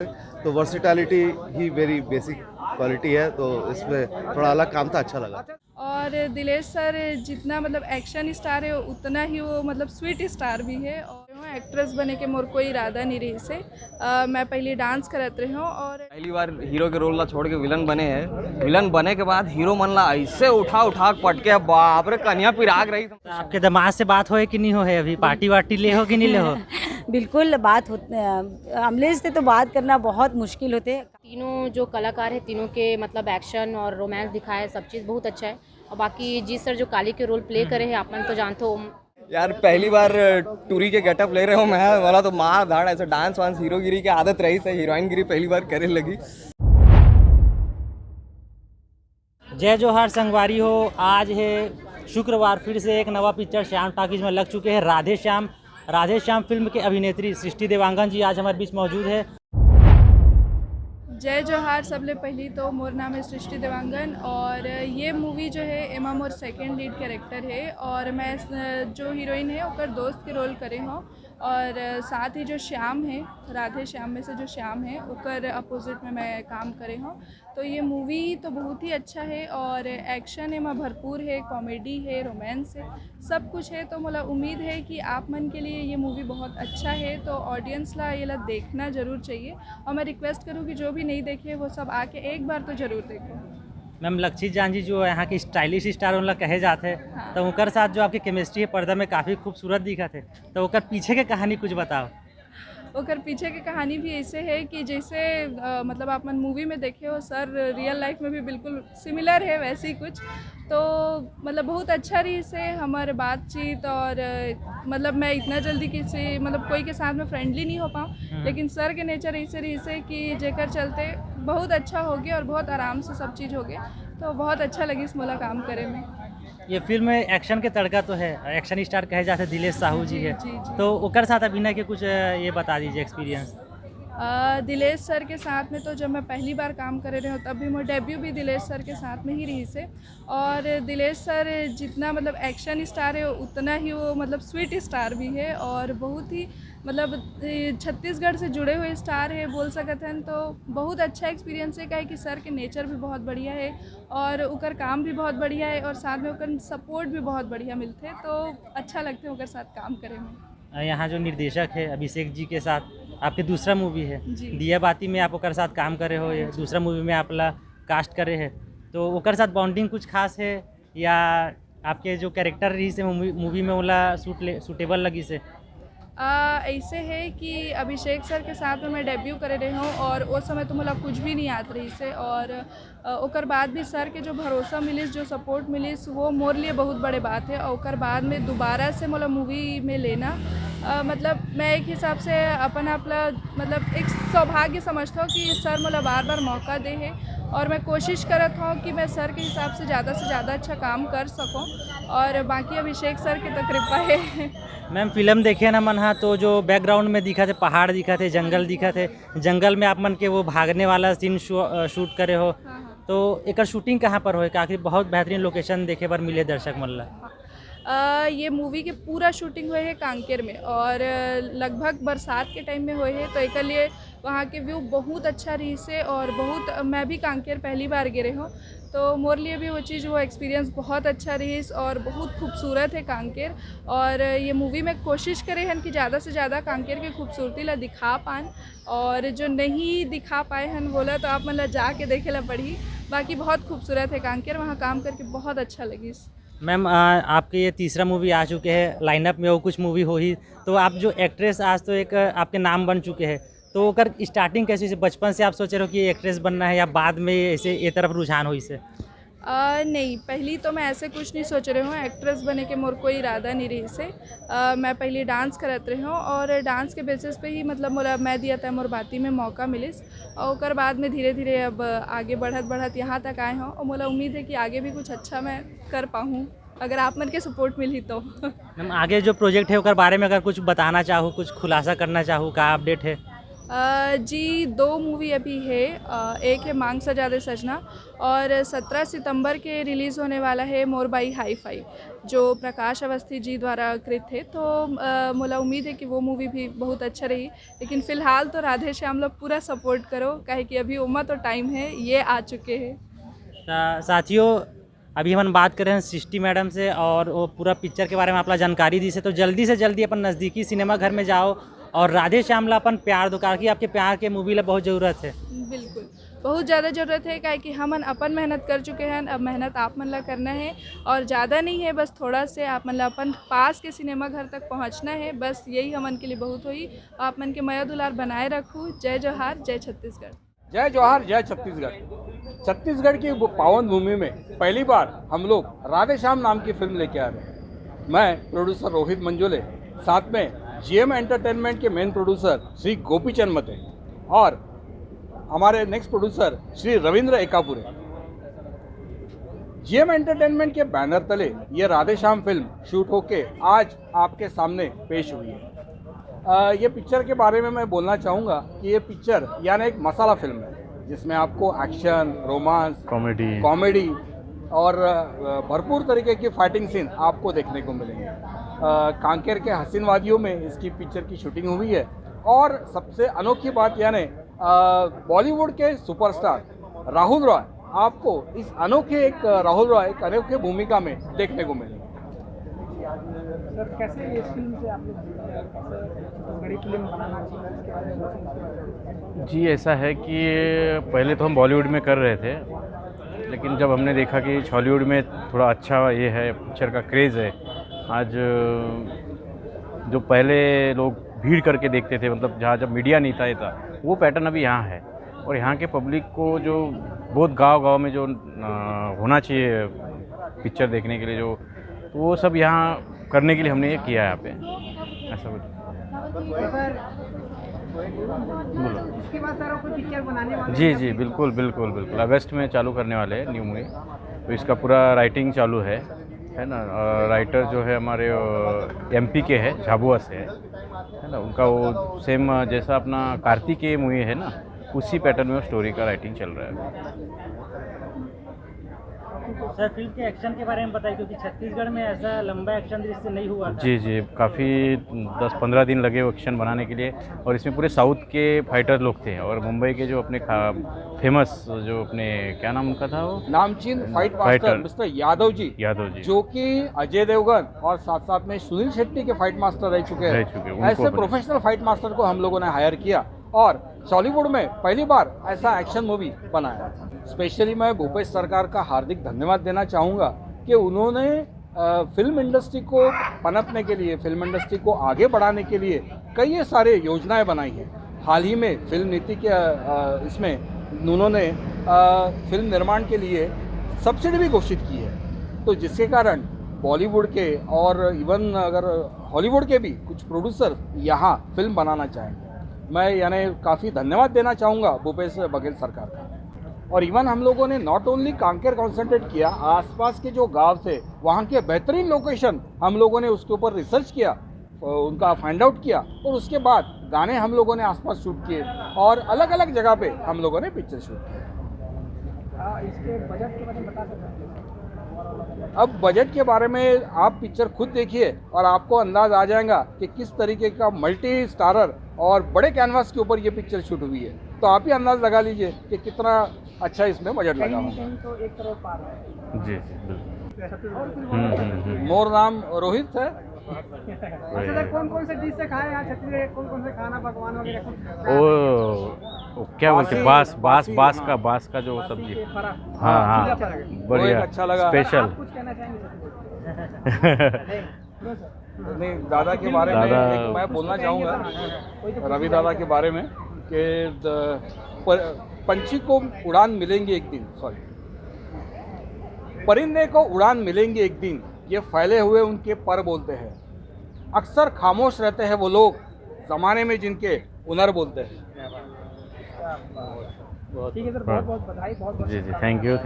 तो वर्सिटैलिटी ही very basic quality है, तो इसमें थोड़ा अलग काम था, अच्छा लगा। और दिलेश सर जितना मतलब एक्शन स्टार है उतना ही वो मतलब स्वीट स्टार भी है। और वो एक्ट्रेस बने के मोर कोई इरादा नहीं रही से। मैं पहले डांस करत रही हूँ और पहली बार हीरो के रोल ला छोड़ के विलन बने हैं। विलन बने के बाद हीरो मन ला ऐसे उठा उठा के पटके, बाप रे कन्या पिराग रही। तो आपके दामाद से बात होए कि नहीं हो है? अभी पार्टी वार्टी ले हो कि नहीं ले हो? बिल्कुल बात होते। अमलेश से तो बात करना बहुत मुश्किल होते। तीनों जो कलाकार है तीनों के मतलब एक्शन और रोमांस दिखाया है, सब चीज़ बहुत अच्छा है। और बाकी जी सर जो काली के रोल प्ले करे हैं आप मन तो जानते हो। यार पहली बार टूरी के गेटअप ले रहे हो, मैं वाला तो मार धाड़ ऐसे डांस वांस हीरोगिरी की आदत रही से हीरोइन गिरी पहली बार करे लगी। जय जोहार संगवारी हो। आज है शुक्रवार, फिर से एक नवा पिक्चर श्याम टॉकीज में लग चुके हैं। राधे श्याम। राधे श्याम फिल्म के अभिनेत्री सृष्टि देवांगन जी आज हमारे बीच मौजूद है। जय जोहार सबले पहली तो मोर नाम है सृष्टि देवांगन और ये मूवी जो है एमा मोर सेकेंड लीड कैरेक्टर है और मैं जो हीरोइन है ओकर दोस्त के रोल करे हूँ। और साथ ही जो श्याम है, राधे श्याम में से जो श्याम है ओकर अपोजिट में मैं काम करे हूँ। तो ये मूवी तो बहुत ही अच्छा है और एक्शन एमा भरपूर है, कॉमेडी है, रोमांस है, सब कुछ है। तो मोला उम्मीद है कि आप मन के लिए ये मूवी बहुत अच्छा है, तो ऑडियंस ला ये ला देखना ज़रूर चाहिए। और मैं रिक्वेस्ट करूँ कि जो भी नहीं देखे वो सब आके एक बार तो ज़रूर देखो। मैम लक्षित जान जी जो यहाँ की स्टाइलिश स्टार उनला कहे जाते हैं, हाँ। तो उनकर साथ जो आपकी केमिस्ट्री है पर्दा में काफ़ी खूबसूरत दिखा थे, तो उनकर पीछे के कहानी कुछ बताओ। ओकर पीछे की कहानी भी ऐसे है कि जैसे मतलब आप मन मूवी में देखे हो सर रियल लाइफ में भी बिल्कुल सिमिलर है वैसे ही कुछ। तो मतलब बहुत अच्छा रही से हमारे बातचीत और मतलब मैं इतना जल्दी किसी मतलब कोई के साथ में फ्रेंडली नहीं हो पाऊँ, लेकिन सर के नेचर ऐसे रही से कि जेकर चलते बहुत अच्छा हो गया और बहुत आराम से सब चीज़ हो गया। तो बहुत अच्छा लगी इस मोला काम करे में। ये फिल्म में एक्शन के तड़का तो है, एक्शन स्टार कहे जाते हैं दिलेश साहू जी है, जी, जी। तो उनकर साथ अभिनय के कुछ ये बता दीजिए एक्सपीरियंस। दिलेश सर के साथ में तो जब मैं पहली बार काम कर रही हूँ तब भी मेरा डेब्यू भी दिलेश सर के साथ में ही रही से। और दिलेश सर जितना मतलब एक्शन स्टार है उतना ही वो मतलब स्वीट स्टार भी है और बहुत ही मतलब छत्तीसगढ़ से जुड़े हुए स्टार है बोल सकते हैं। तो बहुत अच्छा एक्सपीरियंस है क्या है कि सर के नेचर भी बहुत बढ़िया है और उकर काम भी बहुत बढ़िया है और साथ में उकर सपोर्ट भी बहुत बढ़िया मिलते हैं। तो अच्छा लगता है उकर साथ काम करे में। यहाँ जो निर्देशक है अभिषेक जी के साथ आपके दूसरा मूवी है जी। दिया बाती में आप ओकर साथ काम करे हो, ये दूसरा मूवी में आप ला कास्ट करे है, तो ओकर साथ बॉन्डिंग कुछ खास है या आपके जो कैरेक्टर रही से मूवी में ओला सूटेबल लगी से? ऐसे है कि अभिषेक सर के साथ में मैं डेब्यू करे रही हूँ और उस समय तो मुझे कुछ भी नहीं आत रही से। और ओकर बाद भी सर के जो भरोसा मिलिस, जो सपोर्ट मिलिस, वो मोर लिए बहुत बड़े बात है। और ओकर बाद में दोबारा से मोला मूवी में लेना मतलब मैं एक हिसाब से अपन आपला मतलब एक सौभाग्य समझता हूँ कि सर मोला बार बार मौका दे है और मैं कोशिश करत हूँ कि मैं सर के हिसाब से ज़्यादा अच्छा काम कर सकूँ। और बाकी अभिषेक सर की तो कृपा है। मैम फिल्म देखे ना मन हाँ, तो जो बैकग्राउंड में दिखा थे पहाड़ दिखा थे, जंगल दिखा थे, जंगल में आप मन के वो भागने वाला सीन शूट करे हो, हाँ, हाँ। तो एक शूटिंग कहाँ पर हो? काफ़ी बहुत बेहतरीन लोकेशन देखे पर मिले दर्शक मन ला। ये मूवी के पूरा शूटिंग हुए है कांकेर में और लगभग बरसात के टाइम में हुए है। तो एक लिए वहाँ के व्यू बहुत अच्छा रही से और बहुत मैं भी कांकेर पहली बार गिरे हूँ, तो मोर लिए भी वो चीज़ वो एक्सपीरियंस बहुत अच्छा रही और बहुत खूबसूरत है कांकेर। और ये मूवी में कोशिश करे हैं कि ज़्यादा से ज़्यादा कांकेर की खूबसूरती ला दिखा पान और जो नहीं दिखा पाए हैं बोला तो आप मतलब जाके देखे ला पड़ी। बाकी बहुत खूबसूरत है कांकेर, वहाँ काम करके बहुत अच्छा लगी। मैम आपके ये तीसरा मूवी आ चुके हैं, लाइनअप में वो कुछ मूवी हो ही, तो आप जो एक्ट्रेस आज तो एक आपके नाम बन चुके हैं, तो अगर स्टार्टिंग कैसे से बचपन से आप सोच रहे हो कि एक्ट्रेस बनना है या बाद में ऐसे ये तरफ रुझान हो इसे? नहीं, पहली तो मैं ऐसे कुछ नहीं सोच रही हूँ, एक्ट्रेस बने के मोर कोई इरादा नहीं रही से। मैं पहले डांस करत रही हूँ और डांस के बेसिस पे ही मतलब मोरा मैं दिया था मोर बाती में मौका मिलिस और उसके बाद में धीरे धीरे अब आगे बढ़त यहाँ तक आए हों और मोला उम्मीद है कि आगे भी कुछ अच्छा मैं कर पाऊँ अगर आप मन के सपोर्ट मिली तो। मैम आगे जो प्रोजेक्ट है उसके बारे में अगर कुछ बताना चाहूँ, कुछ खुलासा करना चाहूँ, का अपडेट है? जी 2 मूवी अभी है। एक है मांग सजा दे सजना और 17 सितंबर के रिलीज़ होने वाला है मोर बाई हाई फाई जो प्रकाश अवस्थी जी द्वारा कृत है। तो मुझे उम्मीद है कि वो मूवी भी बहुत अच्छा रही। लेकिन फ़िलहाल तो राधे श्याम लोग पूरा सपोर्ट करो काहे कि अभी उम्र तो टाइम है ये आ चुके हैं। साथियों अभी हम बात कर रहे हैं सृष्टि मैडम से और वो पूरा पिक्चर के बारे में आपला जानकारी दी से तो जल्दी से जल्दी अपन नज़दीकी सिनेमा घर में जाओ और राधे श्याम ला अपन प्यार दो कि आपके प्यार के मूवी ला बहुत ज़रूरत है। बिल्कुल बहुत ज़्यादा ज़रूरत है काहे कि हमन अपन मेहनत कर चुके हैं। अब मेहनत आप मन ला करना है और ज़्यादा नहीं है, बस थोड़ा से आप मन ला अपन पास के सिनेमा घर तक पहुंचना है। बस यही हमन के लिए बहुत हुई। आप मन के मया दुलार बनाए रखूँ। जय जोहार, जय छत्तीसगढ़। जय जोहार, जय छत्तीसगढ़। छत्तीसगढ़ की पावन भूमि में पहली बार हम लोग राधे श्याम नाम की फिल्म लेके आ रहे हैं। मैं प्रोड्यूसर रोहित मंजुले, साथ में जीएम एंटरटेनमेंट के मेन प्रोड्यूसर श्री गोपीचंद मते और हमारे next producer Shri Ravindra Ekapure. GM entertainment के बैनर तले ये राधे श्याम फिल्म शूट होके आज आपके सामने पेश हुई है। ये पिक्चर के बारे में मैं बोलना चाहूँगा कि ये पिक्चर यानी एक मसाला फिल्म है जिसमें आपको एक्शन, रोमांस, कॉमेडी और भरपूर तरीके की फाइटिंग सीन आपको देखने को मिलेंगे। कांकेर के हसीन वादियों में इसकी पिक्चर की शूटिंग हुई है और सबसे अनोखी बात यानी बॉलीवुड के सुपरस्टार राहुल रॉय आपको इस राहुल रॉय एक अनोखे भूमिका में देखने को मिलेंगे। सर कैसे इस फिल्म से आप लोग बड़ी फिल्म बनाना चाहिए? जी ऐसा है कि पहले तो हम बॉलीवुड में कर रहे थे, लेकिन जब हमने देखा कि हॉलीवुड में थोड़ा अच्छा ये है, पिक्चर का क्रेज़ है। आज जो पहले लोग भीड़ करके देखते थे, मतलब जहाँ जब मीडिया नहीं था ये था, वो पैटर्न अभी यहाँ है। और यहाँ के पब्लिक को जो बहुत गांव-गांव में जो होना चाहिए पिक्चर देखने के लिए जो, तो वो सब यहाँ करने के लिए हमने ये किया है यहाँ पे, ऐसा कुछ। इसके बाद सर कोई पिक्चर बनाने वाले? जी बिल्कुल बिल्कुल बिल्कुल अगस्त में चालू करने वाले हैं न्यू मूवी। तो इसका पूरा राइटिंग चालू है ना। राइटर जो है हमारे एमपी के है, झाबुआ से है ना। उनका वो सेम जैसा अपना कार्तिकेय मूवी है ना, उसी पैटर्न में स्टोरी का राइटिंग चल रहा है। सर फिल्म के एक्शन के बारे में बताइए क्योंकि छत्तीसगढ़ में ऐसा लंबा एक्शन दृश्य नहीं हुआ था। जी काफ़ी 10-15 दिन लगे वो एक्शन बनाने के लिए और इसमें पूरे साउथ के फाइटर लोग थे और मुंबई के जो अपने फेमस जो अपने क्या नाम उनका था वो नामचीन fight master mister Yadav ji जो कि अजय देवगन और साथ साथ में सुनील शेट्टी के फाइट मास्टर रह चुके हैं। ऐसे प्रोफेशनल फाइट मास्टर को हम लोगों ने हायर किया और बॉलीवुड में पहली बार ऐसा एक्शन मूवी बनाया। स्पेशली मैं भूपेश सरकार का हार्दिक धन्यवाद देना चाहूँगा कि उन्होंने फिल्म इंडस्ट्री को पनपने के लिए, फिल्म इंडस्ट्री को आगे बढ़ाने के लिए कई सारे योजनाएं बनाई हैं। हाल ही में फिल्म नीति के इसमें उन्होंने फिल्म निर्माण के लिए सब्सिडी भी घोषित की है। तो जिसके कारण बॉलीवुड के और इवन अगर हॉलीवुड के भी कुछ प्रोड्यूसर यहाँ फिल्म बनाना चाहेंगे, मैं यानी काफ़ी धन्यवाद देना चाहूँगा भूपेश बघेल सरकार का। और इवन हम लोगों ने नॉट ओनली कांकेर कॉन्सेंट्रेट किया, आसपास के जो गांव थे वहाँ के बेहतरीन लोकेशन हम लोगों ने उसके ऊपर रिसर्च किया, उनका फाइंड आउट किया और उसके बाद गाने हम लोगों ने आसपास शूट किए और अलग अलग जगह पे हम लोगों ने पिक्चर शूट किया। इसके बजट के बारे में बता सकते हैं? अब बजट के बारे में आप पिक्चर खुद देखिए और आपको अंदाज आ जाएगा कि किस तरीके का मल्टी स्टारर और बड़े कैनवास के ऊपर ये पिक्चर शूट हुई है। तो आप ही अंदाज लगा लीजिए कि कितना अच्छा इसमें बजट लगा होगा। तो 1 करोड़ पार है। जी मोर नाम रोहित है। कौन से डिश से खाए यहाँ छत्तीसगढ़? कौन से खाना पकवान वगैरह? वो क्या बोलते बास का जो सब्जी। हाँ बढ़िया, अच्छा लगा। स्पेशल। कुछ कहना चाहेंगे? नहीं, दादा के बारे में एक मैं बोलना चाहूँगा, रवि दादा के बारे में कि पंछी को उड़ान मिलेंगे एक दिन, परिंदे को उड़ान मिलेंगे एक दिन, ये फैले हुए उनके पर बोलते हैं। अक्सर खामोश रहते हैं वो लोग ज़माने में जिनके हुनर बोलते हैं। ठीक है सर, बहुत बहुत बधाई। बहुत जी थैंक यू।